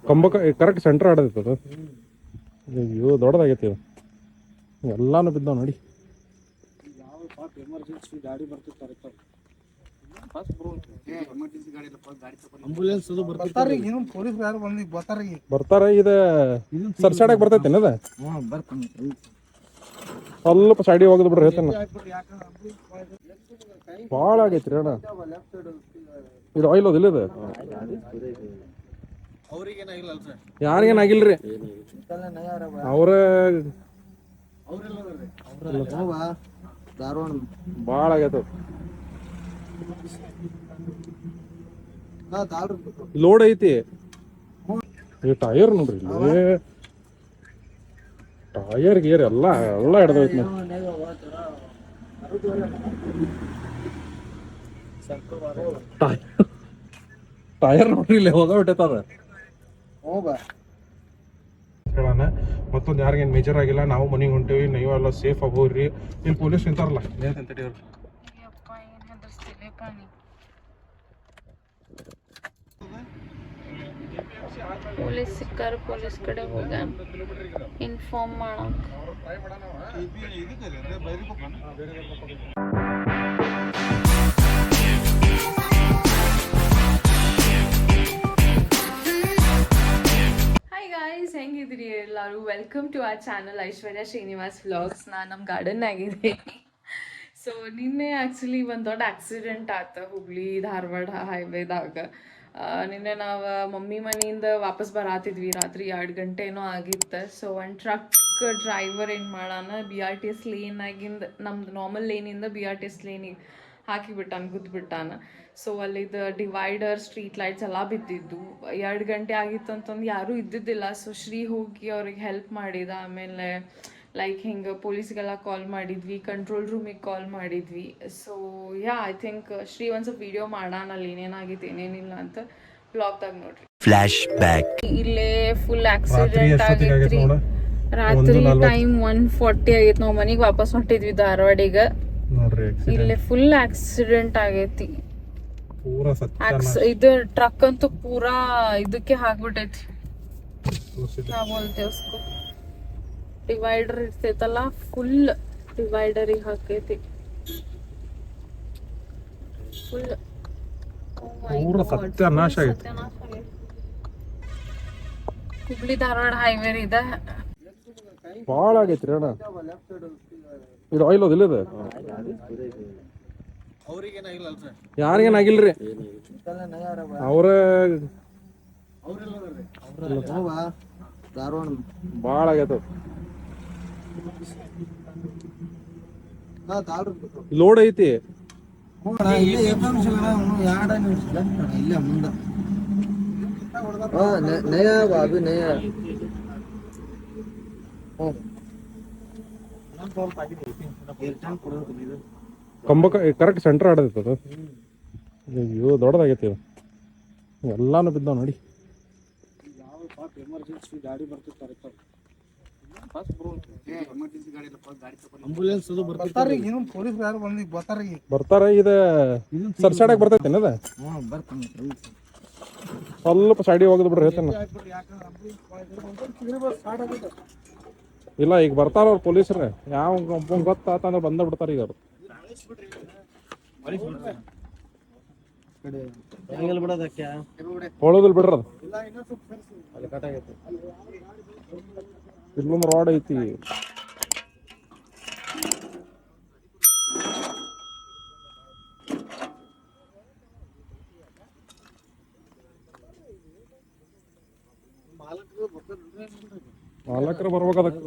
ಕಂಬಕ್ಕೆ correct centre ಆಡೋದಿತ್ತು ಅದು. ಅಯ್ಯೋ ದೊಡ್ಡದಾಗೈತಿ ಅದು, ಎಲ್ಲಾನು ಬಿದ್ದಾವ ನೋಡಿ. ಎಮರ್ಜೆನ್ಸಿ ಗಾಡಿ ಬರ್ತಿರ್ತಾರೆ ಆಂಬುಲೆನ್ಸ್ ಬರ್ತಾರೆ. ಪೊಲೀಸ್ ಯಾರು ಬರ್ತಾರೆ. ಇದು ಸರ್ಸಾಡಕ್ ಬರ್ತೈತೆ ಏನದ ಸ್ವಲ್ಪ ಸೈಡಿಗೆ ಹೋಗದ್ ಬಿಡ್ರಿ. ಹೇಳ್ತೇನೆ ಭಾಳ ಆಗೈತ್ರಿ ಅಣ್ಣ. ಇದು ಆಯಿಲ್ ಅದಿಲ್ಲ ಇದು, ಯಾರಿಗೇನಾಗಿಲ್ರಿ. ಅವ್ರ ಭಾಳ ಆಗೈತ. ಲೋಡ್ ಐತಿ. ಟೈರ್ ನೋಡ್ರಿ, ಟೈರ್ ಗೇರ್ ಎಲ್ಲ ಹಿಡ್ದೈತಿ. ಟೈರ್ ನೋಡ್ರಿ ಇಲ್ಲಿ ಹೋಗ ಬಿಟ್ಟೈತದ. ಮತ್ತೊಂದು ಯಾರಿಗೇನು ಮೇಜರ್ ಆಗಿಲ್ಲ. ನಾವು ಮನೆಗೆ ಹೊಂಟೇವಿ, ನೀವೆಲ್ಲ ಸೇಫ್ ಆಗೋರಿ. ಇಲ್ಲಿ ಪೊಲೀಸ್ ನಿಂತಾರಲ್ಲ, ಪೊಲೀಸ್ ಸಿಕ್ಕಾರು. ಪೊಲೀಸ್ ಕಡೆ ಹೋಗ ಇನ್ಫಾರ್ಮ್ ಮಾಡಕ್. ಹಾಯ್ ಗಾಯ್ಸ್, ಹೆಂಗಿದ್ರಿ ಎಲ್ಲರೂ? Welcome to our channel Aishwarya Srinivas vlogs. ನಾನು ನಮ್ಮ ಗಾರ್ಡನ್ನಾಗಿದ್ದೀನಿ. ಸೊ ನಿನ್ನೆ ಆ್ಯಕ್ಚುಲಿ ಒಂದು ದೊಡ್ಡ ಆಕ್ಸಿಡೆಂಟ್ ಆಯ್ತು ಹುಬ್ಳಿ ಧಾರವಾಡ ಹೈವೇದಾಗ. ನಿನ್ನೆ ನಾವು ಮಮ್ಮಿ ಮನೆಯಿಂದ ವಾಪಸ್ ಬರಾತಿದ್ವಿ, ರಾತ್ರಿ 2 ಗಂಟೆ ಏನೋ ಆಗಿತ್ತು. ಸೊ ಒಂದು ಟ್ರಕ್ ಡ್ರೈವರ್ ಏನು ಮಾಡೋಣ, BRTS ಲೇನಾಗಿಂದ ನಮ್ದು ನಾರ್ಮಲ್ ಲೇನಿಂದ BRTS ಲೇನಿಗೆ ಹಾಕಿಬಿಟ್ಟಾನ, ಗುದ್ದುಬಿಟ್ಟಾನ. ಸೊ ಅಲ್ಲಿದ್ದು ಡಿವೈಡರ್, ಸ್ಟ್ರೀಟ್ ಲೈಟ್ಸ್ ಎಲ್ಲ ಬಿದ್ದಿದ್ದು. 2 ಗಂಟೆ ಆಗಿತ್ತು ಅಂತಂದು ಯಾರೂ ಇದ್ದಿದ್ದಿಲ್ಲ. ಸೊ ಶ್ರೀ ಹೋಗಿ ಅವ್ರಿಗೆ ಹೆಲ್ಪ್ ಮಾಡಿದ. ಆಮೇಲೆ ಲೈಕ್ ಹಿಂಗೆ ಪೊಲೀಸ್ಗೆಲ್ಲ ಕಾಲ್ ಮಾಡಿದ್ವಿ, ಕಂಟ್ರೋಲ್ ರೂಮಿಗೆ ಕಾಲ್ ಮಾಡಿದ್ವಿ. ಸೊ ಐ ಥಿಂಕ್ ಶ್ರೀ ಒಂದು ಸ್ವಲ್ಪ ವಿಡಿಯೋ ಮಾಡೋಣ ಅಲ್ಲಿ ಏನೇನಾಗಿತ್ತು ಏನೇನಿಲ್ಲ ಅಂತ ಬ್ಲಾಗ್ದಾಗ ನೋಡ್ರಿ. Flash back. ಇಲ್ಲೇ ಫುಲ್ ಆಕ್ಸಿಡೆಂಟ್ ಆಗೈತ್ರಿ. ರಾತ್ರಿ ಟೈಮ್ 1:40 ಆಗೈತಿ. ನಾವು ಮನೆಗೆ ವಾಪಸ್ ಹೊಂಟಿದ್ವಿ ಧಾರವಾಡಿಗೆ. ಇಲ್ಲೇ ಫುಲ್ ಆಕ್ಸಿಡೆಂಟ್ ಆಗೈತಿ. ಇದು ಟ್ರಕ್ ಅಂತೂ ಪೂರಾ ಇದಕ್ಕೆ ಹಾಕ್ಬಿಟ್ಟೈತಿ. ನಾ ಬೋಲ್ತೇವ್ ಉಸ್ಕೋ ಡಿವೈಡರ್ ಇರ್ತೈತಲ್ಲ, ಫುಲ್ ಡಿವೈಡರಿಗೆ ಹಾಕೈತಿ ಫುಲ್. ಸತ್ಯನಾಶ ಆಗೈತಿ. ಹುಬ್ಳಿ ಧಾರವಾಡ ಹೈವೇ ಇದೆ. ಭಾಳ ಆಗೈತ್ರಿ ಅಣ್ಣ. ಇದು ಆಯಿಲ್ ಅದಿಲ್ಲ ಇದು, ಯಾರಿಗೇನಾಗಿಲ್ರಿ. ಅವ್ರ ಭಾಳ ಆಗೈತ. ಲೋಡ್ ಐತಿ. ಕಂಬಕ್ಕೆ ಕರೆಕ್ಟ್ ಸೆಂಟ್ರ್ ಆಡೋದಿತ್ತು ಅದು. ಅಯ್ಯೋ ದೊಡ್ಡದಾಗೈತಿ ಅದು, ಎಲ್ಲಾನು ಬಿದ್ದಾವ ನೋಡಿ. ಎಮರ್ಜೆನ್ಸಿ ಗಾಡಿ ಬರ್ತಿರ್ತಾರೆ ಆಂಬುಲೆನ್ಸ್ ಬರ್ತಾರೆ. ಪೊಲೀಸ್ ಯಾರು ಬರ್ತಾರೆ. ಇದು ಸರ್ಸಾಡಕ್ ಬರ್ತೈತೆ ಏನದ ಸ್ವಲ್ಪ ಸೈಡಿಗೆ ಹೋಗದ್ ಬಿಡ್ರಿ. ಹೇಳ್ತೇನೆ ಇಲ್ಲ, ಈಗ ಬರ್ತಾರ ಅವ್ರು ಪೊಲೀಸರು. ಯಾವ ಗೊತ್ತಾತಂದ್ರೆ ಬಂದ ಬಿಡ್ತಾರ ಈಗ ಅವ್ರು. ಹೊಳೋದಿಲ್ ಬಿಡ್ರದ, ಇಲ್ಲೊಂದು ರೋಡ್ ಐತಿ. ಮಾಲಕರು ಬರ್ಬೇಕು. ಅದಕ್ಕೆ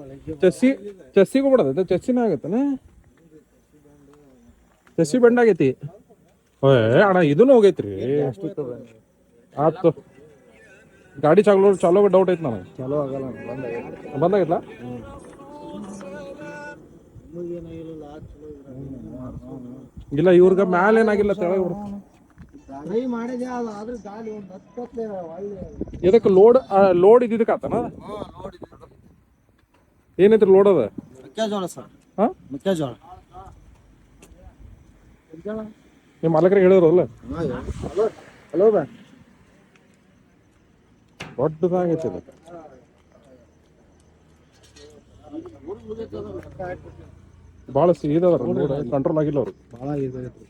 ಚೆಸ್ಸಿಗೂ ಬಿಡದ, ಚೆಸ್ಸಿನ ಆಗತ್ತನ, ಚೆಸ್ಸಿ ಬೆಂಡ್ ಆಗೈತಿ. ಅಣ್ಣ ಇದನ್ನು ಹೋಗೈತ್ರಿ. ಆತು ಗಾಡಿ ಚಾಲೋ ಡೌಟ್ ಐತಿ ನನಗೆ. ಚಲೋ ಆಗಲ್ಲ, ಬಂದಾಗೈತ್ಲ. ಇಲ್ಲ ಇವ್ರಿಗೆ ಮ್ಯಾಲ ಏನಾಗಿಲ್ಲ, ತೆಳಗ ಇದಕ್ಕೆ ಲೋಡ್ ಇದ್ದಿದ್ದಕ್ಕೆ ಆತನ. ಏನೈತ್ರಿ ಲೋಡ್ ಅದ? ಮೆಕ್ಕೆಜೋಳ ಸರ್. ಮೆಕ್ಕೆಜೋಳ ನಿಮ್ಮ ಮಾಲಕರಿಗೆ ಹೇಳಿದ್ರಲ್ಲ. ಹಲೋ ದೊಡ್ಡದಾಗೈತಿ ಇದು. ಭಾಳ ಸೀದಾ ಕಂಟ್ರೋಲ್ ಆಗಿಲ್ಲ ಅವ್ರು. ಭಾಳ ಇದಾಗೈತ್ರಿ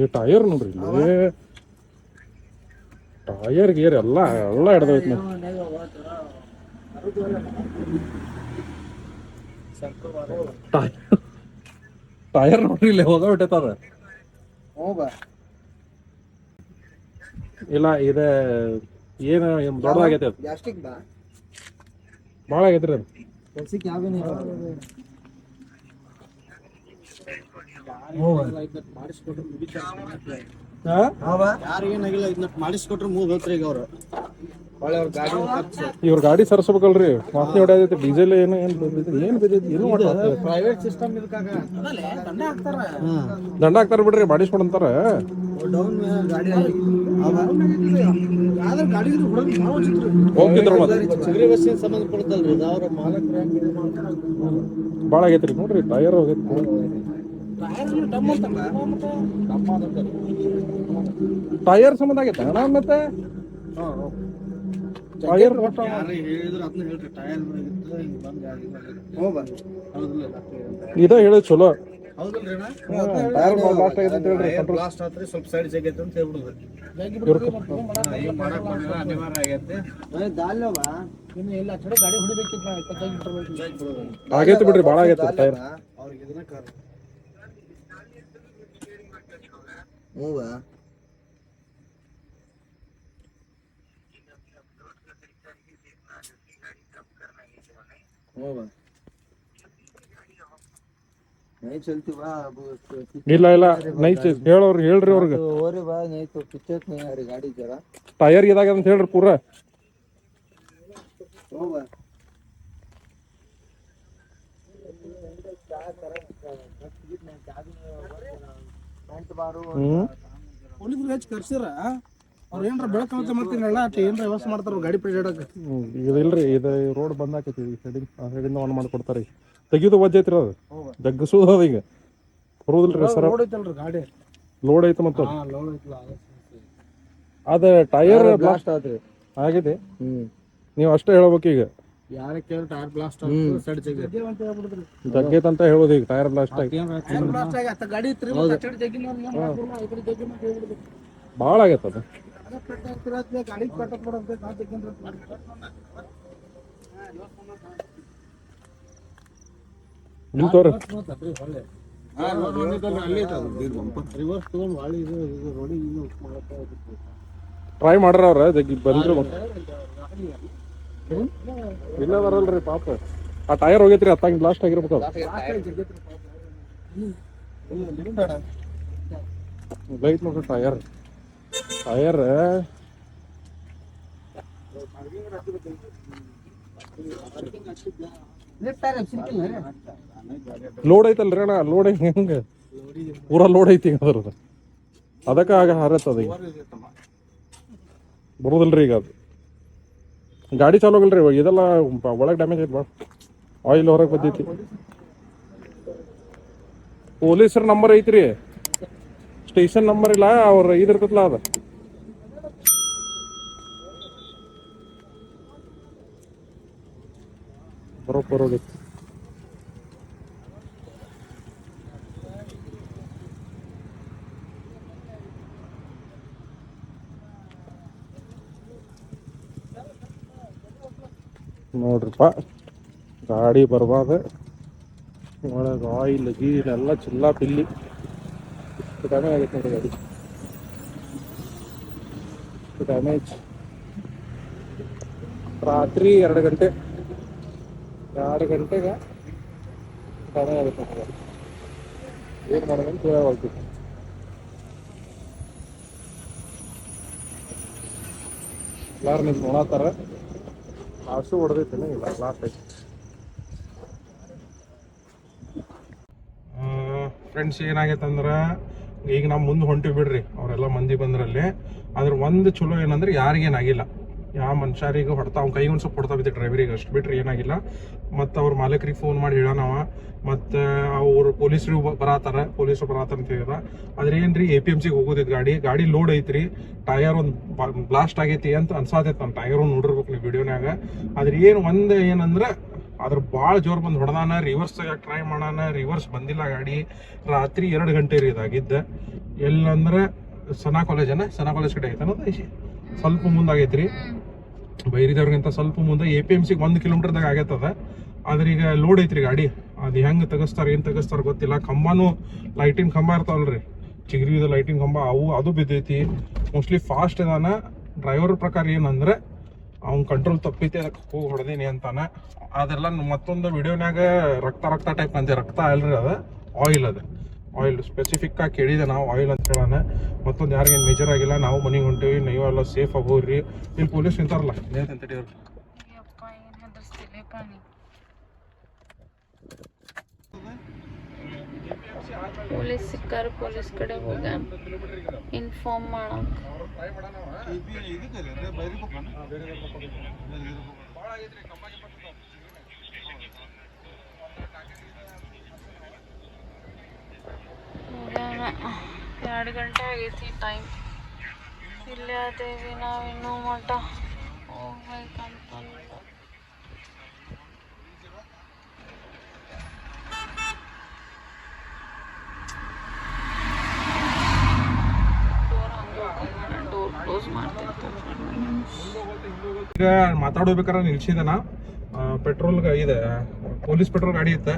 ಈ ಟೈರ್ ನೋಡ್ರಿ ಇಲ್ಲಿ ಟೈರ್ ಗೇರ್ ಎಲ್ಲ ಹಿಡ್ದೈತಿ ಟೈರ್ ನೋಡ್ರಿ ಇಲ್ಲಿ ಹೋಗ ಬಿಟ್ಟೈತದ. ಇಲ್ಲ ಇದೆ ಏನು ದೊಡ್ಡದಾಗೈತಿ ಅದು, ಭಾಳ ಆಗೈತ್ರಿ ಅದು. ಕೆಲ್ಸಕ್ಕೆ ಯಾವೇನು ಮಾಡಿಸ್ಕೊಟ್ರೆ ಯಾರಿಗೇನಾಗಿಲ್ಲ, ಇದನ್ನ ಮಾಡಿಸ್ಕೊಟ್ರೆ ಮೂಗ್ ಹೋಗ್ತಾರೆ ಈಗ ಅವ್ರು. ಒಳ್ಳೆ ಅವ್ರ ಗಾಡಿ ಇವ್ರ ಗಾಡಿ ಸರ್ಸ್ಬೇಕಲ್ರಿ, ವಾಸನೆ ಹೊಡೆಯೈತಿ. ಡೀಸೆಲ್ ಏನು ಬಿದ್ದೈತಿ ಏನು ಪ್ರೈವೇಟ್ ಸಿಸ್ಟಮ್ ಇದಕ್ಕಾಗ ದಂಡ ಹಾಕ್ತಾರ ಬಿಡ್ರಿ, ಮಾಡಿಸ್ಕೊಡಂತಾರ. ಡೌನ್ ಗಾಡಿ ಯಾವ್ದಾರ ಗಾಡಿ ಹೋಗಿದ್ರು ಮತ್ತೆ ಚಿಗರಿ ಬಸ್ಸಿನ ಸಂಬಂಧಪಡ್ತಲ್ರಿ ಇದು. ಅವ್ರ ಮಾಲಕರು ಭಾಳ ಆಗೈತ್ರಿ ನೋಡ್ರಿ, ಟೈರ್ ಹೋಗೈತಿ. ಟೈರ್ ಸಂಬಂಧ ಆಗೈತೆ ಅಣ್ಣ ಮತ್ತೆ ಟೈರ್ ಹೇಳಿದ್ರು ಅದನ್ನ ಹೇಳ್ರಿ. ಟೈರ್ ಹಿಂಗ್ ಬಂದ್ ಗಾಡಿ ಇದ ಹೇಳೋದು ಚಲೋ. ಹೌದಲ್ರಿ ಟೈರ್ ಬ್ಲಾಸ್ಟ್ ಆಗೈತೆ ಅಂತ ಹೇಳ್ರಿ. ಬ್ಲಾಸ್ಟ್ ಆತ್ರಿ, ಸ್ವಲ್ಪ ಸೈಡ್ ಜಗೈತೆ ಅಂತ ಹೇಳ್ಬಿಡುದು. ಅನಿವಾರ್ಯ ಆಗೈತೆ. ಇನ್ನು ಎಲ್ಲ ಕಡೆ ಗಾಡಿ ಹೊಡಿಬೇಕಿತ್ತು, ನಾವು 25 ಆಗೈತಿ ಬಿಡ್ರಿ, ಭಾಳ ಆಗೈತೆ ಟೈರ್. ಅವ್ರಿಗೆ ಇದನ್ನ ಕಾರ್ ಇಲ್ಲ ನೈಟ್ ಹೇಳೋರು ಹೇಳ್ರಿ ಅವ್ರಿಗೆ. ಗಾಡಿ ಜರ ಟೈರ್ ಇದಾಗ ಅಂತ ಹೇಳ್ರಿ ಪೂರ. ಪೊಲೀಸರು ಹೆಚ್ಚು ಕರ್ಸಿರ ಅವ್ರು ಏನ್ರ ಬೆಳಕಂತ ಮಾಡ್ತೀನಲ್ಲ ಏನ್ರ ವ್ಯವಸ್ಥೆ ಮಾಡ್ತಾರ ಗಾಡಿ ಪೇಡಾಡಕ್ಕೆ. ಇದಿಲ್ರಿ, ಇದು ರೋಡ್ ಬಂದ್ ಆಕೈತಿ. ಸೈಡಿಂದ ಆನ್ ಮಾಡ್ಕೊಡ್ತಾರೆ. ತೆಗಿದು ವಜ್ಜೆ ಐತ್ರಿ ಅದು, ಜಗ್ಗಿಸೋದು ಅದ. ಈಗ ಬರುದಿಲ್ರಿ ಸರ್, ಗಾಡಿ ಲೋಡ್ ಐತೆ ಮತ್ತ ಅದ ಟೈರ್ ಬ್ಲಾಸ್ಟ್ ಆಗಿದೆ. ನೀವು ಅಷ್ಟೇ ಹೇಳ್ಬೇಕು. ಈಗ ಯಾರ ಕೇಳಿ ಟೈರ್ ಬ್ಲಾಸ್ಟ್ ಜಗ್ಗೈತೆ ಅಂತ ಹೇಳೋದು. ಈಗ ಟೈರ್ ಬ್ಲಾಸ್ಟ್ ಆಗಿ ಭಾಳ ಆಗೈತೆ ಅದು. ನಿಂತವ್ರಿ ಟ್ರೈ ಮಾಡ್ರ ಅವ್ರ ಜಗ್ಗಿ ಬಂದ್ರು. ಇಲ್ಲ ಬರಲ್ರಿ ಪಾಪ, ಆ ಟೈರ್ ಹೋಗೈತ್ರಿ, ಹತ್ತಂಗ್ ಬ್ಲಾಸ್ಟ್ ಆಗಿರ್ಬೇಕು. ಲೈಟ್ ನೋಡ್ರಿ ಟೈರ್ ಲೋಡ್ ಐತಲ್ರಿ ಅಣ್ಣ. ಲೋಡ್ ಹೆಂಗ ಪೂರಾ ಲೋಡ್ ಐತಿ ಅದ್ರದ್ದು, ಅದಕ್ಕೆ ಆಗ ಹಾರತ್ತದ. ಈಗ ಬರುದಿಲ್ರಿ ಈಗ ಅದು. ಗಾಡಿ ಚಾಲು ಹೋಗಲ್ರಿ, ಇದೆಲ್ಲ ಒಳಗೆ ಡ್ಯಾಮೇಜ್ ಐತಿ ಭಾಳ. ಆಯಿಲ್ ಹೊರಗೆ ಬಂದೈತಿ. ಪೊಲೀಸರ ನಂಬರ್ ಐತ್ರಿ, ಸ್ಟೇಷನ್ ನಂಬರ್ ಇಲ್ಲ, ಅವ್ರ ಇದಿರ್ತಲ್ಲ ಅದ. ಬರೋಬ್ಬರ ಹೋಗೈತಿ. ನೋಡ್ರಿಪ್ಪ, ಗಾಡಿ ಬರ್ಬಾರ್ದು. ಒಳಗೆ ಆಯಿಲ್ ಗೀಲ್ ಎಲ್ಲ ಚಿಲ್ಲ ಪಿಲ್ಲಿ ಡ್ಯಾಮೇಜ್ ಆಗೈತೆ ನೋಡ್ರಿ ಗಾಡಿ. ಡ್ಯಾಮೇಜ್ ರಾತ್ರಿ 2 ಗಂಟೆಗೆ ಡ್ಯಾಮೇಜ್ ಆಗೈತೆ ನೋಡ್ರಿ. ಏನು ಮಾಡೋದಂತ ಹೇಳೋಗ್ತಿತ್ತು. ಎಲ್ಲಾರು ನಿಮ್ಗೆ ನೋಡತ್ತಾರ. ಆಸು ಹೊಡೆದೈತೇನೆ, ಇಲ್ಲ ಲಾಸ್ಟ್ ಐತಿ. ಫ್ರೆಂಡ್ಸ್, ಏನಾಗೈತೆ ಅಂದ್ರೆ ಈಗ ನಾವು ಮುಂದೆ ಹೊಂಟಿವಿ ಬಿಡ್ರಿ. ಅವರೆಲ್ಲ ಮಂದಿ ಬಂದ್ರಲ್ಲಿ. ಅದ್ರ ಒಂದು ಚಲೋ ಏನಂದ್ರೆ ಯಾರಿಗೇನಾಗಿಲ್ಲ. ಯಾವ ಮನುಷ್ಯರಿಗೆ ಹೊಡ್ತಾ ಅವ್ನ ಕೈಗೆ ಒಂದು ಸ್ವಲ್ಪ ಹೊಡ್ತಾ ಬಿದ್ದೆ ಡ್ರೈವರಿಗೆ, ಅಷ್ಟು ಬಿಟ್ರೆ ಏನಾಗಿಲ್ಲ. ಮತ್ತು ಅವ್ರ ಮಾಲಕರಿಗೆ ಫೋನ್ ಮಾಡಿ ಹೇಳೋಣವ. ಮತ್ತು ಅವ್ರು ಪೊಲೀಸರು ಬರತ್ತಾರ ಅಂತ ಹೇಳಿದ. ಆದ್ರೆ ಏನ್ರಿ APMCಗೆ ಹೋಗೋದಿತ್ತು ಗಾಡಿ ಲೋಡ್ ಐತ್ರಿ. ಟಯರ್ ಒಂದು ಬ್ಲಾಸ್ಟ್ ಆಗೈತಿ ಅಂತ ಅನ್ಸಾತೈತೆ. ನಮ್ಮ ಟಯರ್ ಒಂದು ನೋಡಿರ್ಬೇಕು ನೀವು ವಿಡಿಯೋನಾಗ. ಆದ್ರೆ ಏನಂದ್ರೆ ಅದ್ರ ಭಾಳ ಜೋರು ಬಂದು ಹೊಡೆದಾನ. ರಿವರ್ಸ್ ಟ್ರೈ ಮಾಡೋಣ, ರಿವರ್ಸ್ ಬಂದಿಲ್ಲ ಗಾಡಿ. ರಾತ್ರಿ 2 ಗಂಟೆ ರೀ ಇದಾಗಿದ್ದ. ಎಲ್ಲಂದ್ರೆ ಸನಾ ಕಾಲೇಜ್ ಕಡೆ ಐತನ, ಸ್ವಲ್ಪ ಮುಂದಾಗೈತ್ರಿ. ಬೈರಿದವ್ರಿಗಿಂತ ಸ್ವಲ್ಪ ಮುಂದೆ. APMCಗೆ 1 ಕಿಲೋಮೀಟರ್ದಾಗ ಆಗೈತದ. ಆದ್ರೆ ಈಗ ಲೋಡ್ ಐತ್ರಿ ಗಾಡಿ. ಅದು ಹೆಂಗೆ ಏನ್ ತೆಗಿಸ್ತಾರ ಗೊತ್ತಿಲ್ಲ. ಕಂಬನೂ ಲೈಟಿನ ಕಂಬ ಇರ್ತಾವಲ್ರಿ, ಚಿಗರಿದ ಲೈಟಿನ ಕಂಬ ಅದು ಬಿದ್ದೈತಿ. ಮೋಸ್ಟ್ಲಿ ಫಾಸ್ಟ್ ಇದಾನ. ಡ್ರೈವರ್ ಪ್ರಕಾರ ಏನಂದ್ರೆ ಅವ್ನ ಕಂಟ್ರೋಲ್ ತಪ್ಪೈತಿ, ಅದಕ್ಕೆ ಹೋಗಿ ಹೊಡೆದೀನಿ ಅಂತಾನ. ಅದೆಲ್ಲ ಮತ್ತೊಂದು ವಿಡಿಯೋನಾಗ ರಕ್ತ ಟೈಪ್ ಅಂತೆ. ರಕ್ತ ಅಲ್ರಿ, ಅದು ಆಯಿಲ್ ಸ್ಪೆಸಿಫಿಕ್ ಆಗಿ ಕೇಳಿದೆ ನಾವು, ಆಯಿಲ್ ಅಂತ ಹೇಳೋಣ. ಮತ್ತೊಂದು ಯಾರಿಗೇನು ಮೇಜರ್ ಆಗಿಲ್ಲ. ನಾವು ಮನೆಗೆ ಹೊಂಟೇವಿ, ನೀವೆಲ್ಲ ಸೇಫ್ ಆಗೋರಿ. ಇಲ್ಲಿ ಪೊಲೀಸ್ ನಿಂತಾರಲ್ಲ, ಪೊಲೀಸ್ ಸಿಕ್ಕಾರ, ಪೊಲೀಸ್ ಕಡೆ ಹೋಗ ಇನ್ಫಾರ್ಮ್ ಮಾಡಕ್. ಹೋಗೋಣ. 2 ಗಂಟೆ ಆಗೈತಿ ಟೈಮ್. ಇಲ್ಲೇ ಅದೇವಿ ನಾವಿನ್ನೂ ಮಠ ಹೋಗ್ಬೇಕಂತ. ಈಗ ಮಾತಾಡೋಬೇಕಾರೆ ನಿಲ್ಸಿದನ. ಪೆಟ್ರೋಲ್ ಇದೆ, ಪೊಲೀಸ್ ಪೆಟ್ರೋಲ್ ಗಾಡಿ ಇತ್ತ.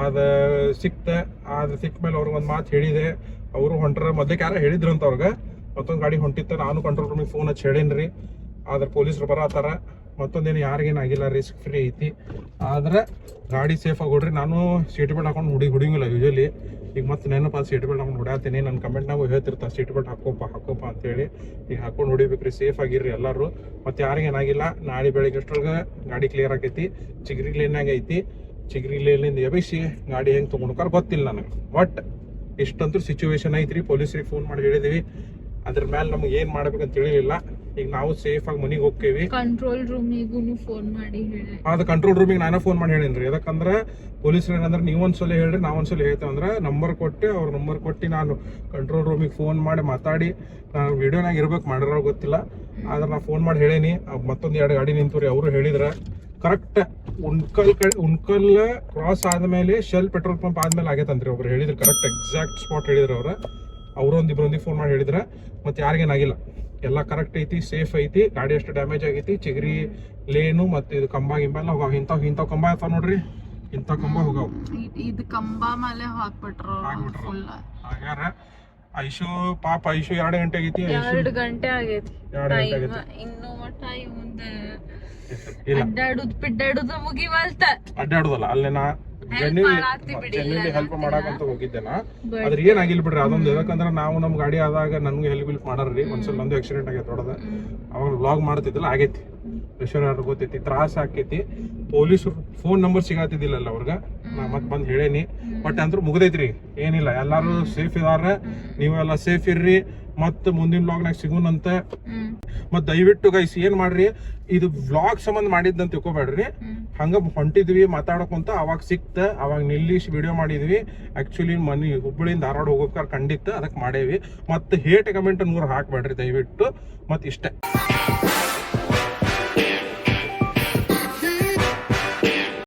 ಅದು ಸಿಕ್ಕ ಮೇಲೆ ಅವ್ರಿಗೆ ಒಂದು ಮಾತು ಹೇಳಿದೆ. ಅವರು ಹೊಂಟ್ರ. ಮೊದಲಕ್ಕೆ ಯಾರೋ ಹೇಳಿದ್ರಂತ ಅವ್ರಿಗೆ ಮತ್ತೊಂದು ಗಾಡಿ ಹೊಂಟಿತ್ತ. ನಾನು ಕಂಟ್ರೋಲ್ ರೂಮಿಗೆ ಫೋನ್ ಹಚ್ಚಿ ಹೇಳೇನ್ರಿ. ಆದ್ರೆ ಪೊಲೀಸರು ಬರತ್ತಾರ. ಮತ್ತೊಂದೇನು ಯಾರಿಗೇನಾಗಿಲ್ಲ, ರಿಸ್ಕ್ ಫ್ರೀ ಐತಿ. ಆದ್ರೆ ಗಾಡಿ ಸೇಫ್ ಆಗೋಡ್ರಿ. ನಾನು ಸೀಟ್ ಬೆಲ್ಟ್ ಹಾಕೊಂಡು ಹುಡಿಂಗಿಲ್ಲ ಯೂಶಲಿ. ಈಗ ಮತ್ತೆ ನೆನಪ ಸೀಟ್ ಬೆಲ್ಟ್ ಹಾಕೊಂಡು ಹೊಡ್ಯಾತೀನಿ. ನನ್ನ ಕಮೆಂಟ್ನಾಗೂ ಹೇಳ್ತಿರ್ತಾರೆ ಸೀಟ್ ಬೆಲ್ಟ್ ಹಾಕೋಪ ಅಂತೇಳಿ. ಈಗ ಹಾಕೊಂಡು ಹೊಡಿಬೇಕ್ರಿ, ಸೇಫ್ ಆಗಿರ್ರಿ ಎಲ್ಲರೂ. ಮತ್ತು ಯಾರಿಗೇನಾಗಿಲ್ಲ. ನಾಳೆ ಬೆಳಿಗ್ಗೆ ಅಷ್ಟೊಳಗೆ ಗಾಡಿ ಕ್ಲಿಯರ್ ಆಗೈತಿ. ಚಿಗರಿ ಲೇನಾಗ ಐತಿ. ಚಿಗರಿ ಲೇನಿಂದ ಎಬಿಸಿ ಗಾಡಿ ಹೆಂಗೆ ತೊಗೊಂಡ್ಕಾರ ಗೊತ್ತಿಲ್ಲ ನನಗೆ. ಬಟ್ ಇಷ್ಟಂತೂ ಸಿಚುವೇಶನ್ ಐತ್ರಿ. ಪೊಲೀಸರಿಗೆ ಫೋನ್ ಮಾಡಿ ಹೇಳಿದೀವಿ. ಅದ್ರ ಮೇಲೆ ನಮ್ಗೆ ಏನು ಮಾಡ್ಬೇಕಂತ ತಿಳಿಲಿಲ್ಲ. ಈಗ ನಾವು ಸೇಫ್ ಆಗಿ ಮನೆಗೆ ಹೋಗ್ತೇವಿ. ಕಂಟ್ರೋಲ್ ರೂಮಿಗೂ ಫೋನ್ ಮಾಡಿ ಹೇಳಿ. ಅದು ಕಂಟ್ರೋಲ್ ರೂಮಿಗೆ ನಾನೇ ಫೋನ್ ಮಾಡಿ ಹೇಳೀನಿ. ಯಾಕಂದ್ರೆ ಪೊಲೀಸರು ಏನಂದ್ರೆ ನೀವು ಒಂದ್ಸಲ ಹೇಳ್ರಿ, ನಾವೊಂದ್ಸಲ ಹೇಳ್ತೇವೆ ಅಂದ್ರೆ ನಂಬರ್ ಕೊಟ್ಟು ಅವ್ರ ನಂಬರ್ ಕೊಟ್ಟು ನಾನು ಕಂಟ್ರೋಲ್ ರೂಮಿಗೆ ಫೋನ್ ಮಾಡಿ ಮಾತಾಡಿ. ನಾನು ವಿಡಿಯೋನಾಗ ಇರ್ಬೇಕು ಮಾಡಿರೋ ಗೊತ್ತಿಲ್ಲ. ಆದ್ರೆ ನಾ ಫೋನ್ ಮಾಡಿ ಹೇಳೀನಿ. ಮತ್ತೊಂದು 2 ಗಾಡಿ ನಿಂತವ್ರಿ. ಅವರು ಹೇಳಿದ್ರೆ ಕರೆಕ್ಟ್ ಉಣ್ಕಲ್ ಕ್ರಾಸ್ ಆದ್ಮೇಲೆ ಶೆಲ್ ಪೆಟ್ರೋಲ್ ಪಂಪ್ ಆದ್ಮೇಲೆ ಆಗೈತಂತ್ರಿ. ಒಬ್ರು ಹೇಳಿದ್ರು, ಕರೆಕ್ಟ್ ಎಕ್ಸಾಕ್ಟ್ ಸ್ಪಾಟ್ ಹೇಳಿದ್ರು ಅವರೊಂದಿಬ್ರೊಂದಿಗೆ ಫೋನ್ ಮಾಡಿ ಹೇಳಿದ್ರೆ. ಮತ್ತೆ ಯಾರಿಗೇನಾಗಿಲ್ಲ, ಎಲ್ಲ ಕರೆಕ್ಟ್ ಐತಿ, ಸೇಫ್ ಐತಿ. ಗಾಡಿ ಅಷ್ಟು ಡ್ಯಾಮೇಜ್ ಆಗೈತಿ. ಚಿಗರಿ ಲೇನು ಮತ್ತೆ ಇದು ಕಂಬ ಗಿಂಬ ಎಲ್ಲ ಹೋಗಾವ. ಇಂಥವ್ ಕಂಬ ಆಯ್ತಾವ ನೋಡ್ರಿ, ಇಂಥ ಕಂಬ ಹೋಗಾವ. ಇದು ಕಂಬ ಮೇಲೆ ಹಾಕ್ಬಿಟ್ರು ಫುಲ್. ಆಗ್ಯಾರ. ಐಶು 2 ಗಂಟೆ ಆಗೈತಿ. 2 ಗಂಟೆ ಆಗೈತಿ ಇನ್ನು ಮಟ್ಟ. ಇವಂದ ಅಡ್ಡಾಡುದು ಮುಗಿವಲ್ತ. ಅಡ್ಡಾಡುದಲ್ಲ, ಅಲ್ಲೇ ನಾ ಜನ್ನಿಲಿ ಹೆಲ್ಪ್ ಮಾಡಾಕಂತ ಹೋಗಿದ್ದೆ ನಾ. ಅದ್ರ ಏನಾಗಿಲ್ಲ ಬಿಡ್ರಿ. ಅದೊಂದು ಯಾಕಂದ್ರೆ ನಾವು ನಮ್ಮ ಗಾಡಿ ಆದಾಗ ನನ್ಗೆ ಹೆಲ್ಪ್ ಮಾಡಾರ್ರಿ. ಒಂದ್ಸಲ ನಂದು ಆಕ್ಸಿಡೆಂಟ್ ಆಗೈತೆ ದೊಡ್ಡದ. ಅವಾಗ ವ್ಲಾಗ್ ಮಾಡ್ತಿದ್ದಿಲ್ಲ, ಆಗೈತಿ. ಯಾರು ಗೊತ್ತೈತಿ, ತ್ರಾಸ ಆಕೈತಿ. ಪೊಲೀಸರು ಫೋನ್ ನಂಬರ್ ಸಿಗಾತಿದ್ದಿಲ್ಲಲ್ಲ ಅವ್ರಿಗೆ. ನಾ ಮತ್ತೆ ಬಂದು ಹೇಳೇನಿ. ಬಟ್ ಅಂದ್ರೂ ಮುಗ್ದೈತ್ರಿ, ಏನಿಲ್ಲ. ಎಲ್ಲಾರು ಸೇಫ್ ಇದಾರ. ನೀವೆಲ್ಲ ಸೇಫ್ ಇರ್ರಿ. ಮತ್ತೆ ಮುಂದಿನ ವ್ಲಾಗ್ನಾಗ ಸಿಗೋಣಂತ. ಮತ್ ದಯವಿಟ್ಟು ಗೈಸ್ ಏನ್ ಮಾಡ್ರಿ, ಇದು ವ್ಲಾಗ್ ಸಂಬಂಧ ಮಾಡಿದ್ದಂತ ತಿಳ್ಕೊಬೇಡ್ರಿ. ಹಂಗ ಹೊಂಟಿದ್ವಿ ಮಾತಾಡಕೊಂತ, ಅವಾಗ ಸಿಕ್ತ, ಅವಾಗ ನಿಲ್ಲಿಸಿ ವಿಡಿಯೋ ಮಾಡಿದ್ವಿ. ಆಕ್ಚುಲಿ ಹುಬ್ಬಳ್ಳಿಯಿಂದ ಧಾರವಾಡ ಹೋಗೋಕಾರ ಖಂಡಿತ ಅದಕ್ಕೆ ಮಾಡೇವಿ. ಮತ್ತೆ ಹೇಟ್ ಕಮೆಂಟ್ 100 ಹಾಕ್ಬೇಡ್ರಿ ದಯವಿಟ್ಟು. ಮತ್ ಇಷ್ಟೇ.